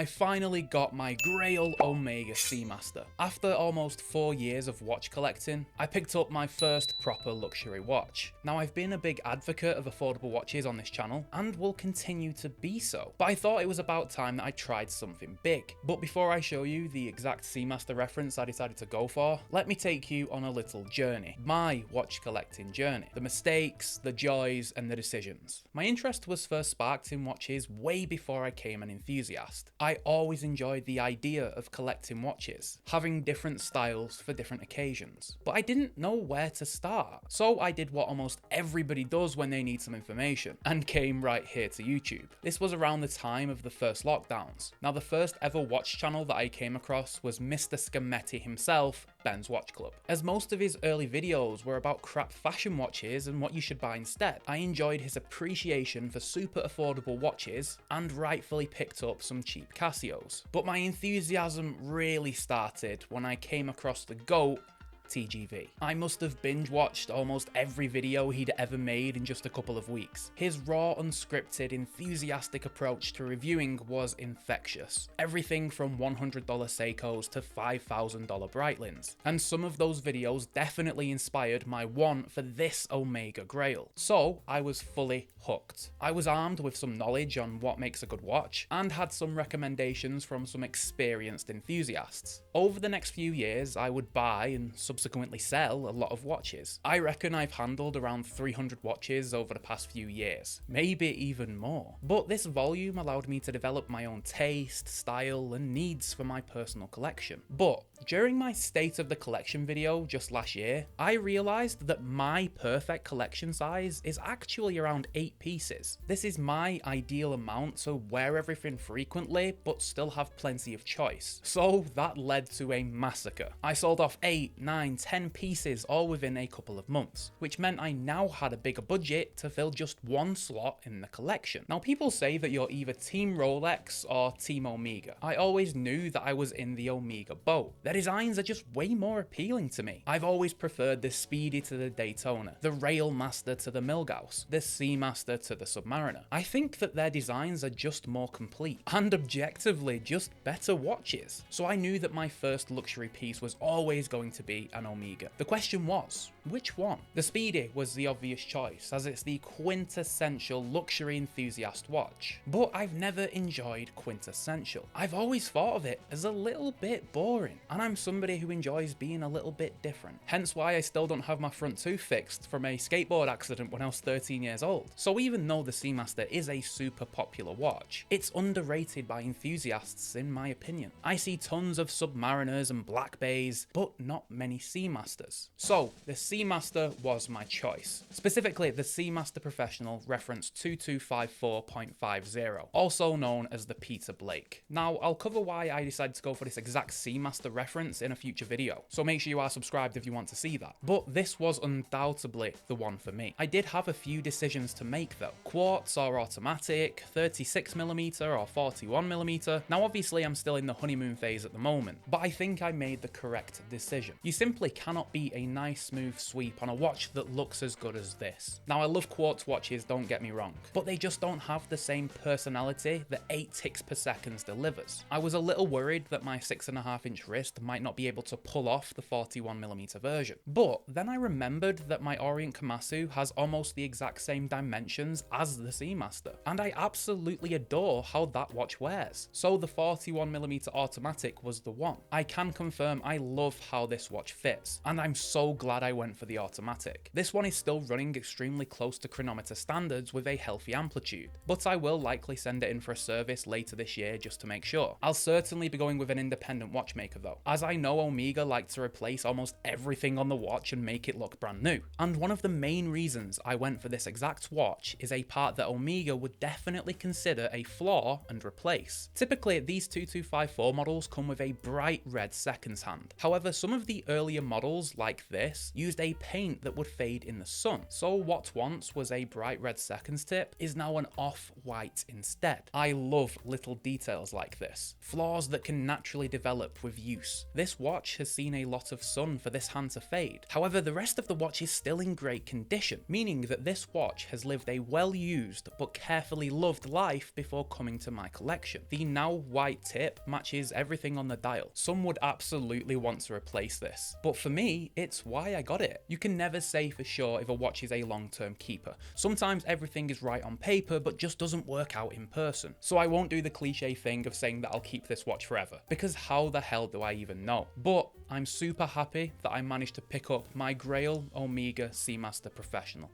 I finally got my grail Omega Seamaster. After almost 4 years of watch collecting, I picked up my first proper luxury watch. Now, I've been a big advocate of affordable watches on this channel and will continue to be so, but I thought it was about time that I tried something big. But before I show you the exact Seamaster reference I decided to go for, let me take you on a little journey. My watch collecting journey. The mistakes, the joys, and the decisions. My interest was first sparked in watches way before I became an enthusiast. I always enjoyed the idea of collecting watches, having different styles for different occasions, but I didn't know where to start. So I did what almost everybody does when they need some information, and came right here to YouTube. This was around the time of the first lockdowns. Now, the first ever watch channel that I came across was Mr. Scametti himself, Ben's Watch Club. As most of his early videos were about crap fashion watches and what you should buy instead, I enjoyed his appreciation for super affordable watches and rightfully picked up some cheap Casios. But my enthusiasm really started when I came across the GOAT, TGV. I must have binge watched almost every video he'd ever made in just a couple of weeks. His raw, unscripted, enthusiastic approach to reviewing was infectious. Everything from $100 Seikos to $5,000 Breitlings. And some of those videos definitely inspired my want for this Omega Grail. So I was fully hooked. I was armed with some knowledge on what makes a good watch and had some recommendations from some experienced enthusiasts. Over the next few years, I would buy and subsequently sell a lot of watches. I reckon I've handled around 300 watches over the past few years, maybe even more. But this volume allowed me to develop my own taste, style, and needs for my personal collection. But during my State of the Collection video just last year, I realized that my perfect collection size is actually around 8 pieces. This is my ideal amount to wear everything frequently, but still have plenty of choice. So that led to a massacre. I sold off 8, 9, 10 pieces all within a couple of months, which meant I now had a bigger budget to fill just one slot in the collection. Now, people say that you're either Team Rolex or Team Omega. I always knew that I was in the Omega boat. Their designs are just way more appealing to me. I've always preferred the Speedy to the Daytona, the Rail Master to the Milgauss, the Seamaster to the Submariner. I think that their designs are just more complete, and objectively just better watches. So I knew that my first luxury piece was always going to be an Omega. The question was, which one? The Speedy was the obvious choice, as it's the quintessential luxury enthusiast watch. But I've never enjoyed quintessential. I've always thought of it as a little bit boring, and I'm somebody who enjoys being a little bit different. Hence why I still don't have my front tooth fixed from a skateboard accident when I was 13 years old. So even though the Seamaster is a super popular watch, it's underrated by enthusiasts in my opinion. I see tons of Submariners and Black Bays, but not many Seamasters. So the Seamaster was my choice. Specifically the Seamaster Professional reference 2254.50, also known as the Peter Blake. Now, I'll cover why I decided to go for this exact Seamaster reference in a future video, so make sure you are subscribed if you want to see that. But this was undoubtedly the one for me. I did have a few decisions to make though. Quartz or automatic, 36mm or 41mm. Now obviously I'm still in the honeymoon phase at the moment, but I think I made the correct decision. You simply cannot beat a nice smooth sweep on a watch that looks as good as this. Now, I love quartz watches, don't get me wrong, but they just don't have the same personality that 8 ticks per second delivers. I was a little worried that my 6.5-inch wrist might not be able to pull off the 41mm version, but then I remembered that my Orient Komatsu has almost the exact same dimensions as the Seamaster, and I absolutely adore how that watch wears. So the 41mm automatic was the one. I can confirm I love how this watch fits, and I'm so glad I went for the automatic. This one is still running extremely close to chronometer standards with a healthy amplitude, but I will likely send it in for a service later this year just to make sure. I'll certainly be going with an independent watchmaker though, as I know Omega like to replace almost everything on the watch and make it look brand new. And one of the main reasons I went for this exact watch is a part that Omega would definitely consider a flaw and replace. Typically, these 2254 models come with a bright red seconds hand. However, some of the earlier models like this used a paint that would fade in the sun. So what once was a bright red seconds tip is now an off-white instead. I love little details like this, flaws that can naturally develop with use. use. This watch has seen a lot of sun for this hand to fade. However, the rest of the watch is still in great condition, meaning that this watch has lived a well-used but carefully loved life before coming to my collection. The now white tip matches everything on the dial. Some would absolutely want to replace this, but for me, it's why I got it. You can never say for sure if a watch is a long-term keeper. Sometimes everything is right on paper, but just doesn't work out in person. So I won't do the cliche thing of saying that I'll keep this watch forever, because how the hell do I even know? But I'm super happy that I managed to pick up my Grail Omega Seamaster Professional.